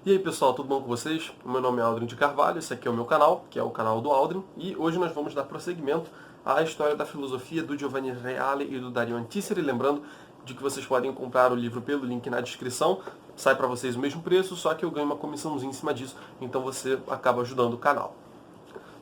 E aí pessoal, tudo bom com vocês? O meu nome é Aldrin de Carvalho, esse aqui é o meu canal, que é o canal do Aldrin, e hoje nós vamos dar prosseguimento à história da filosofia do Giovanni Reale e do Dario Antiseri, lembrando de que vocês podem comprar o livro pelo link na descrição, sai para vocês o mesmo preço, só que eu ganho uma comissãozinha em cima disso, então você acaba ajudando o canal.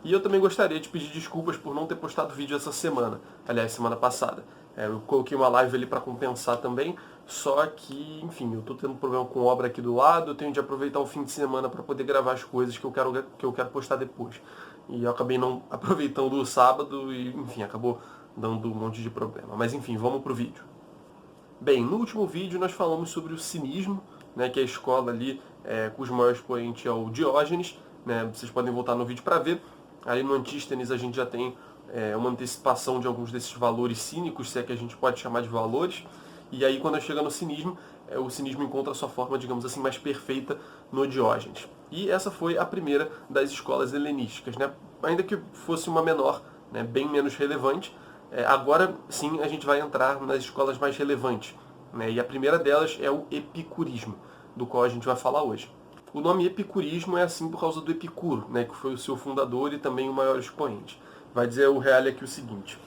E eu também gostaria de pedir desculpas por não ter postado vídeo essa semana, aliás, semana passada. Eu coloquei uma live ali para compensar também, só que, enfim, eu tô tendo um problema com obra aqui do lado, eu tenho de aproveitar o fim de semana para poder gravar as coisas que eu quero postar depois. E eu acabei não aproveitando o sábado e, enfim, acabou dando um monte de problema. Mas enfim, vamos pro vídeo. Bem, no último vídeo nós falamos sobre o cinismo, né, que é a escola ali cujo maior expoente é o Diógenes, né, vocês podem voltar no vídeo para ver. Aí no Antístenes a gente já tem uma antecipação de alguns desses valores cínicos, se é que a gente pode chamar de valores. E aí quando chega no cinismo, o cinismo encontra a sua forma, digamos assim, mais perfeita no Diógenes. E essa foi a primeira das escolas helenísticas, né? Ainda que fosse uma menor, né, bem menos relevante. Agora sim a gente vai entrar nas escolas mais relevantes, né? E a primeira delas é o epicurismo, do qual a gente vai falar hoje. O nome epicurismo é assim por causa do Epicuro, né, que foi o seu fundador e também o maior expoente. Vai dizer o Reale aqui o seguinte: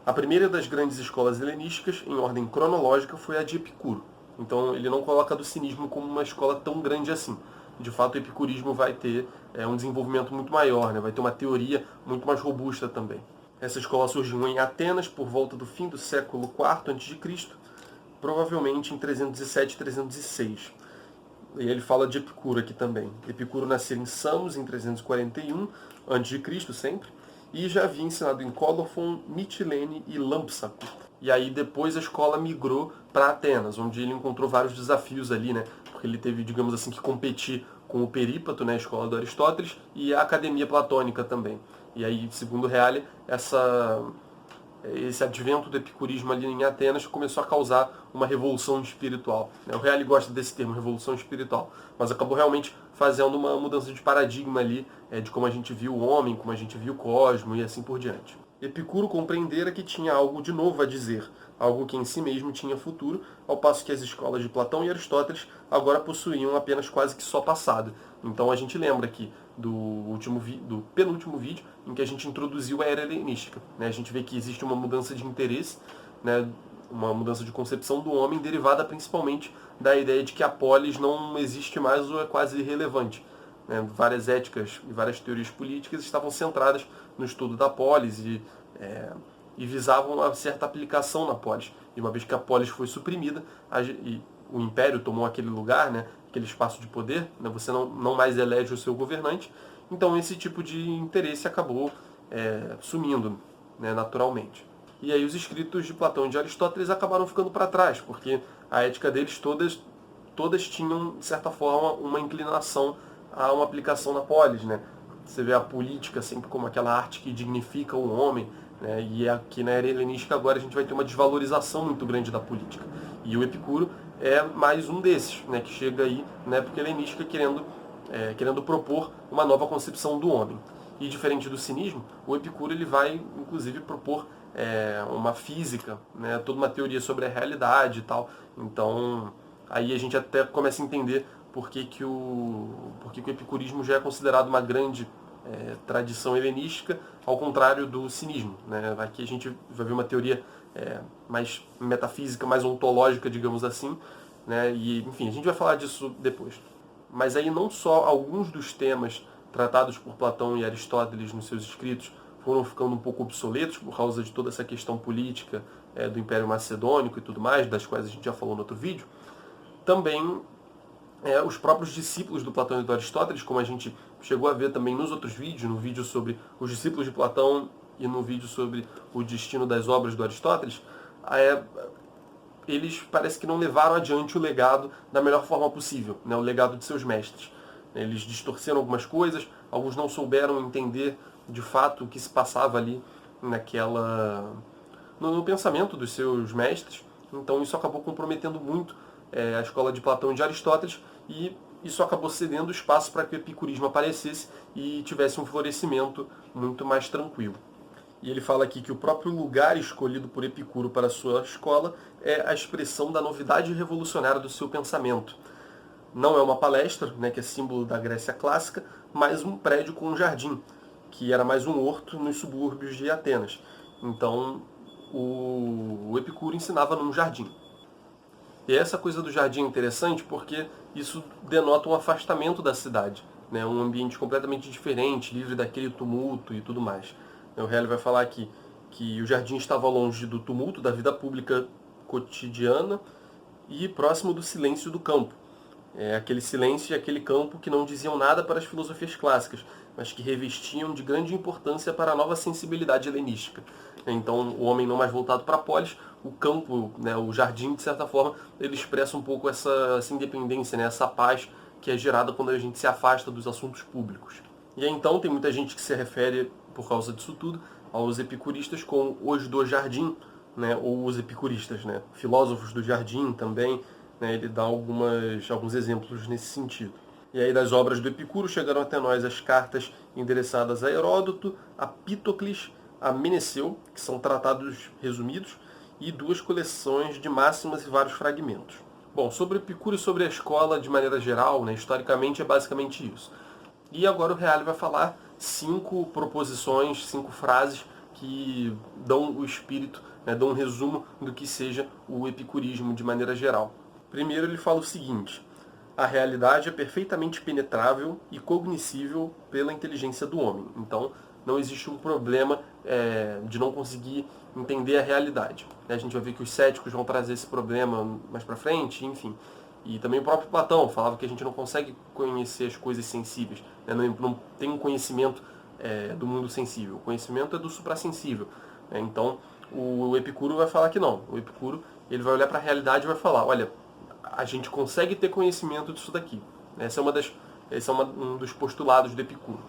a primeira das grandes escolas helenísticas, em ordem cronológica, foi a de Epicuro. Então ele não coloca do cinismo como uma escola tão grande assim. De fato, o epicurismo vai ter um desenvolvimento muito maior, né? Vai ter uma teoria muito mais robusta também. Essa escola surgiu em Atenas por volta do fim do século IV a.C., provavelmente em 307 e 306. E ele fala de Epicuro aqui também. Epicuro nasceu em Samos em 341 a.C. sempre, e já havia ensinado em Colophon, Mitilene e Lampsaco. E aí depois a escola migrou para Atenas, onde ele encontrou vários desafios ali, né? Porque ele teve, digamos assim, que competir com o Perípato, né, a escola do Aristóteles, e a Academia Platônica também. E aí, segundo Reale, esse advento do epicurismo ali em Atenas começou a causar uma revolução espiritual. O Reale gosta desse termo, revolução espiritual, mas acabou realmente fazendo uma mudança de paradigma ali, de como a gente viu o homem, como a gente viu o cosmos e assim por diante. Epicuro compreendera que tinha algo de novo a dizer, algo que em si mesmo tinha futuro, ao passo que as escolas de Platão e Aristóteles agora possuíam apenas quase que só passado. Então a gente lembra aqui do penúltimo vídeo, em que a gente introduziu a era helenística. Né? A gente vê que existe uma mudança de interesse, né? Uma mudança de concepção do homem, derivada principalmente da ideia de que a polis não existe mais ou é quase irrelevante. Né? Várias éticas e várias teorias políticas estavam centradas no estudo da polis e visavam uma certa aplicação na polis. E uma vez que a polis foi suprimida e o império tomou aquele lugar, né, aquele espaço de poder, né, você não mais elege o seu governante, então esse tipo de interesse acabou sumindo, né, naturalmente. E aí os escritos de Platão e de Aristóteles acabaram ficando para trás, porque a ética deles todas tinham, de certa forma, uma inclinação a uma aplicação na polis, né? Você vê a política sempre como aquela arte que dignifica o homem, né? E aqui na era helenística agora a gente vai ter uma desvalorização muito grande da política. E o Epicuro é mais um desses, né? Que chega aí na época helenística querendo propor uma nova concepção do homem. E diferente do cinismo, o Epicuro ele vai inclusive propor uma física, né? Toda uma teoria sobre a realidade e tal. Então aí a gente até começa a entender por que o epicurismo já é considerado uma grande tradição helenística, ao contrário do cinismo. Né? Aqui a gente vai ver uma teoria mais metafísica, mais ontológica, digamos assim. Né? E, enfim, a gente vai falar disso depois. Mas aí não só alguns dos temas tratados por Platão e Aristóteles nos seus escritos foram ficando um pouco obsoletos por causa de toda essa questão política do Império Macedônico e tudo mais, das quais a gente já falou no outro vídeo, também os próprios discípulos do Platão e do Aristóteles, como a gente chegou a ver também nos outros vídeos, no vídeo sobre os discípulos de Platão e no vídeo sobre o destino das obras do Aristóteles, eles parece que não levaram adiante o legado da melhor forma possível, né, o legado de seus mestres. Eles distorceram algumas coisas, alguns não souberam entender de fato o que se passava ali no pensamento dos seus mestres, então isso acabou comprometendo muito a escola de Platão e de Aristóteles, e isso acabou cedendo espaço para que o epicurismo aparecesse e tivesse um florescimento muito mais tranquilo. E ele fala aqui que o próprio lugar escolhido por Epicuro para a sua escola é a expressão da novidade revolucionária do seu pensamento. não é uma palestra, né, que é símbolo da Grécia clássica, mas um prédio com um jardim, que era mais um horto nos subúrbios de Atenas. Então, o Epicuro ensinava num jardim. E essa coisa do jardim é interessante porque isso denota um afastamento da cidade, né? Um ambiente completamente diferente, livre daquele tumulto e tudo mais. O Hélio vai falar aqui que o jardim estava longe do tumulto da vida pública cotidiana e próximo do silêncio do campo. Aquele silêncio e aquele campo que não diziam nada para as filosofias clássicas, mas que revestiam de grande importância para a nova sensibilidade helenística. Então, o homem não mais voltado para a polis, o campo, né, o jardim, de certa forma, ele expressa um pouco essa independência, né, essa paz que é gerada quando a gente se afasta dos assuntos públicos. E aí, então, tem muita gente que se refere, por causa disso tudo, aos epicuristas como os do jardim, né, ou os epicuristas, né, filósofos do jardim também, né, ele dá alguns exemplos nesse sentido. E aí das obras do Epicuro chegaram até nós as cartas endereçadas a Heródoto, a Pítocles, a Meneceu, que são tratados resumidos, e duas coleções de máximas e vários fragmentos. Bom, sobre o Epicuro e sobre a escola de maneira geral, né, historicamente é basicamente isso. E agora o Reale vai falar 5 proposições, 5 frases que dão o espírito, né, dão um resumo do que seja o epicurismo de maneira geral. Primeiro ele fala o seguinte: a realidade é perfeitamente penetrável e cognoscível pela inteligência do homem. Então, não existe um problema de não conseguir entender a realidade. A gente vai ver que os céticos vão trazer esse problema mais para frente, enfim. E também o próprio Platão falava que a gente não consegue conhecer as coisas sensíveis, né? Não tem um conhecimento do mundo sensível. O conhecimento é do suprassensível. Então, o Epicuro vai falar que não. O Epicuro ele vai olhar para a realidade e vai falar, olha, a gente consegue ter conhecimento disso daqui. Esse é um dos postulados do Epicuro.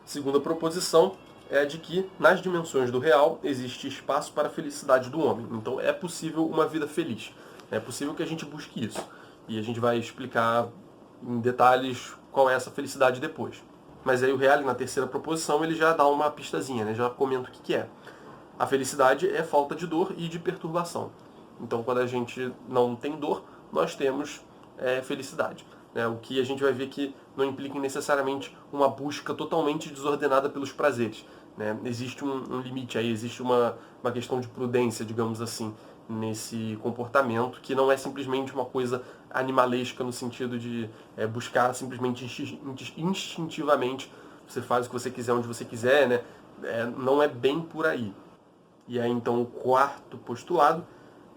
Segunda proposição é a de que nas dimensões do real existe espaço para a felicidade do homem. Então é possível uma vida feliz. É possível que a gente busque isso. E a gente vai explicar em detalhes qual é essa felicidade depois. Mas aí o Reale, na terceira proposição, ele já dá uma pistazinha, né? Já comenta o que é. A felicidade é falta de dor e de perturbação. Então, quando a gente não tem dor, nós temos felicidade. Né? O que a gente vai ver que não implica necessariamente uma busca totalmente desordenada pelos prazeres. Né? Existe um limite aí, existe uma questão de prudência, digamos assim, nesse comportamento, que não é simplesmente uma coisa animalesca no sentido de buscar simplesmente instintivamente, você faz o que você quiser, onde você quiser, né? Não é bem por aí. E aí então o quarto postulado: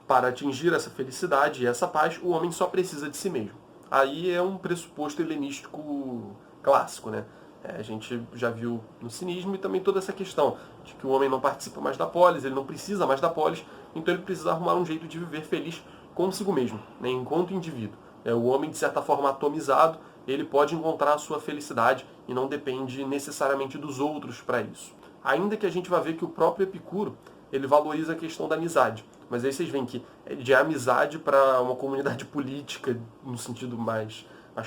para atingir essa felicidade e essa paz, o homem só precisa de si mesmo. Aí é um pressuposto helenístico clássico, né? A gente já viu no cinismo e também toda essa questão de que o homem não participa mais da polis, ele não precisa mais da polis, então ele precisa arrumar um jeito de viver feliz consigo mesmo, né? Enquanto indivíduo. O homem, de certa forma, atomizado, ele pode encontrar a sua felicidade e não depende necessariamente dos outros para isso. Ainda que a gente vá ver que o próprio Epicuro ele valoriza a questão da amizade. Mas aí vocês veem que de amizade para uma comunidade política, no sentido mais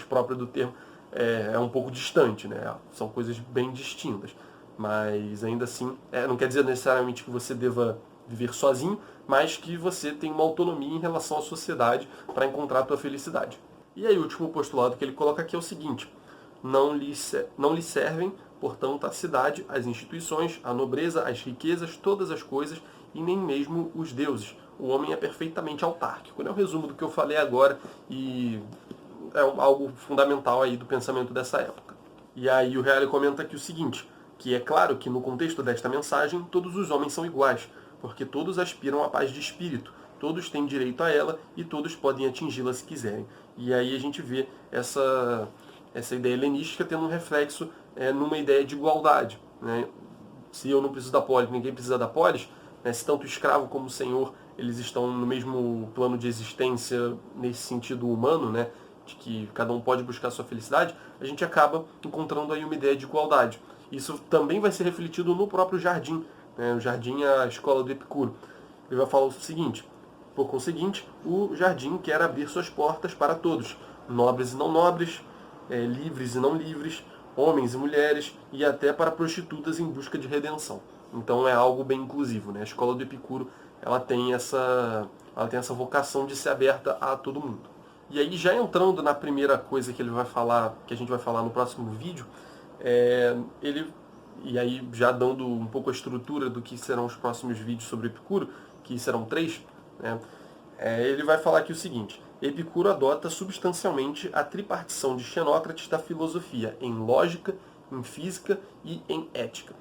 próprio do termo, é um pouco distante, né? São coisas bem distintas. Mas ainda assim, não quer dizer necessariamente que você deva viver sozinho, mas que você tem uma autonomia em relação à sociedade para encontrar a tua felicidade. E aí o último postulado que ele coloca aqui é o seguinte: não lhe servem, portanto, a cidade, as instituições, a nobreza, as riquezas, todas as coisas, e nem mesmo os deuses. O homem é perfeitamente autárquico. É o resumo do que eu falei agora e é algo fundamental aí do pensamento dessa época. E aí o Reale comenta aqui o seguinte, que é claro que no contexto desta mensagem todos os homens são iguais, porque todos aspiram à paz de espírito, todos têm direito a ela e todos podem atingi-la se quiserem. E aí a gente vê essa ideia helenística tendo um reflexo numa ideia de igualdade. Né? Se eu não preciso da polis, ninguém precisa da polis, né? Se tanto o escravo como o senhor eles estão no mesmo plano de existência nesse sentido humano, né? De que cada um pode buscar a sua felicidade, a gente acaba encontrando aí uma ideia de igualdade. Isso também vai ser refletido no próprio jardim. Né? O jardim é a escola do Epicuro. Ele vai falar o seguinte: por conseguinte, o jardim quer abrir suas portas para todos, nobres e não nobres, livres e não livres, homens e mulheres, e até para prostitutas em busca de redenção. Então é algo bem inclusivo. Né? A escola do Epicuro ela tem essa vocação de ser aberta a todo mundo. E aí, já entrando na primeira coisa que ele vai falar, que a gente vai falar no próximo vídeo, e aí já dando um pouco a estrutura do que serão os próximos vídeos sobre Epicuro, que serão 3, né, ele vai falar aqui o seguinte: Epicuro adota substancialmente a tripartição de Xenócrates da filosofia em lógica, em física e em ética.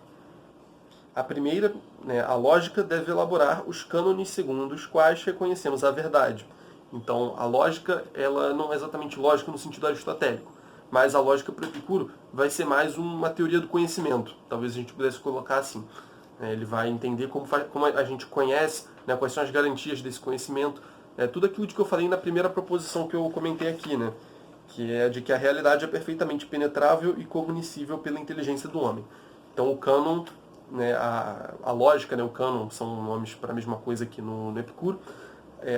A primeira, né, a lógica, deve elaborar os cânones segundo os quais reconhecemos a verdade. Então, a lógica, ela não é exatamente lógica no sentido aristotélico, mas a lógica para Epicuro vai ser mais uma teoria do conhecimento. Talvez a gente pudesse colocar assim. Ele vai entender como a gente conhece, né, quais são as garantias desse conhecimento. Tudo aquilo de que eu falei na primeira proposição que eu comentei aqui, né, que é de que a realidade é perfeitamente penetrável e cognoscível pela inteligência do homem. Então, o cânon, né, a lógica, né, o cânon, são nomes para a mesma coisa aqui no Epicuro.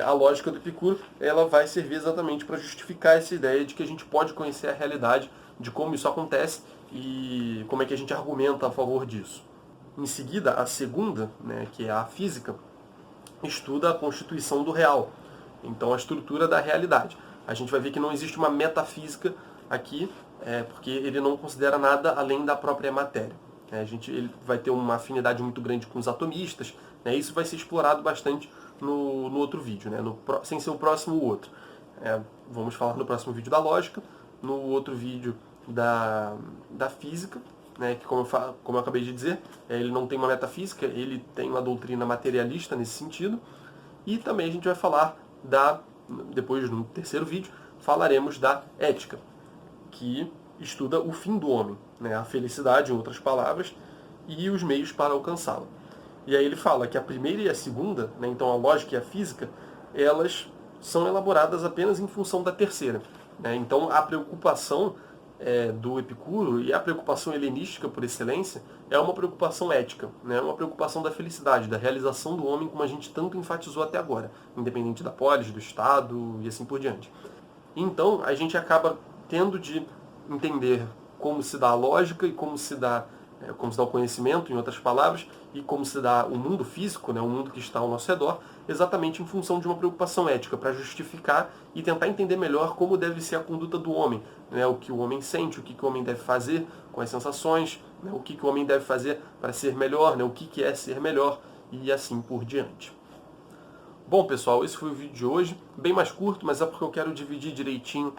A lógica do Epicuro, ela vai servir exatamente para justificar essa ideia de que a gente pode conhecer a realidade, de como isso acontece e como é que a gente argumenta a favor disso. Em seguida, a segunda, né, que é a física, estuda a constituição do real, então a estrutura da realidade. A gente vai ver que não existe uma metafísica aqui, porque ele não considera nada além da própria matéria. Ele vai ter uma afinidade muito grande com os atomistas, né, isso vai ser explorado bastante no outro vídeo, né, sem ser o próximo, o outro. Vamos falar no próximo vídeo da lógica, no outro vídeo da física, né, que como eu acabei de dizer, ele não tem uma metafísica, ele tem uma doutrina materialista nesse sentido. E também a gente vai falar depois no terceiro vídeo, falaremos da ética, que estuda o fim do homem, né, a felicidade, em outras palavras, e os meios para alcançá-la. E aí ele fala que a primeira e a segunda, né, então a lógica e a física, elas são elaboradas apenas em função da terceira. Né? Então a preocupação do Epicuro e a preocupação helenística por excelência é uma preocupação ética, né? Uma preocupação da felicidade, da realização do homem, como a gente tanto enfatizou até agora, independente da polis, do Estado e assim por diante. Então a gente acaba tendo de entender como se dá a lógica e como se dá o conhecimento, em outras palavras, e como se dá o mundo físico, né, o mundo que está ao nosso redor, exatamente em função de uma preocupação ética, para justificar e tentar entender melhor como deve ser a conduta do homem, né, o que o homem sente, o que o homem deve fazer com as sensações, né, o que o homem deve fazer para ser melhor, né, o que é ser melhor, e assim por diante. Bom, pessoal, esse foi o vídeo de hoje, bem mais curto, mas é porque eu quero dividir direitinho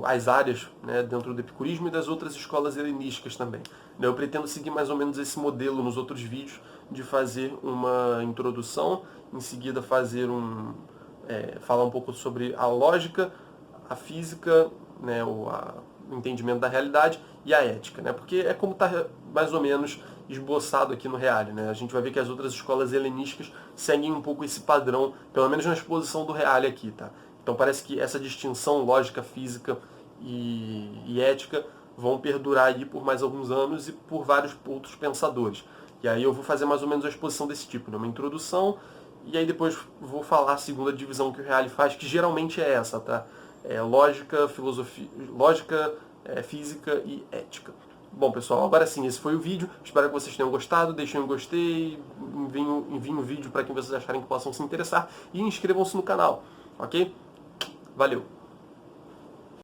as áreas, né, dentro do epicurismo e das outras escolas helenísticas também. Eu pretendo seguir mais ou menos esse modelo nos outros vídeos, de fazer uma introdução, em seguida falar um pouco sobre a lógica, a física, né, o entendimento da realidade e a ética, né, porque é como está mais ou menos esboçado aqui no Reale, né? A gente vai ver que as outras escolas helenísticas seguem um pouco esse padrão, pelo menos na exposição do Reale aqui, tá? Então parece que essa distinção lógica, física e ética vão perdurar aí por mais alguns anos e por vários outros pensadores. E aí eu vou fazer mais ou menos a exposição desse tipo, né? Uma introdução, e aí depois vou falar a segunda divisão que o Reale faz, que geralmente é essa, tá? Lógica, filosofia, lógica, física e ética. Bom, pessoal, agora sim, esse foi o vídeo. Espero que vocês tenham gostado. Deixem um gostei, enviem um vídeo para quem vocês acharem que possam se interessar e inscrevam-se no canal, ok? Valeu!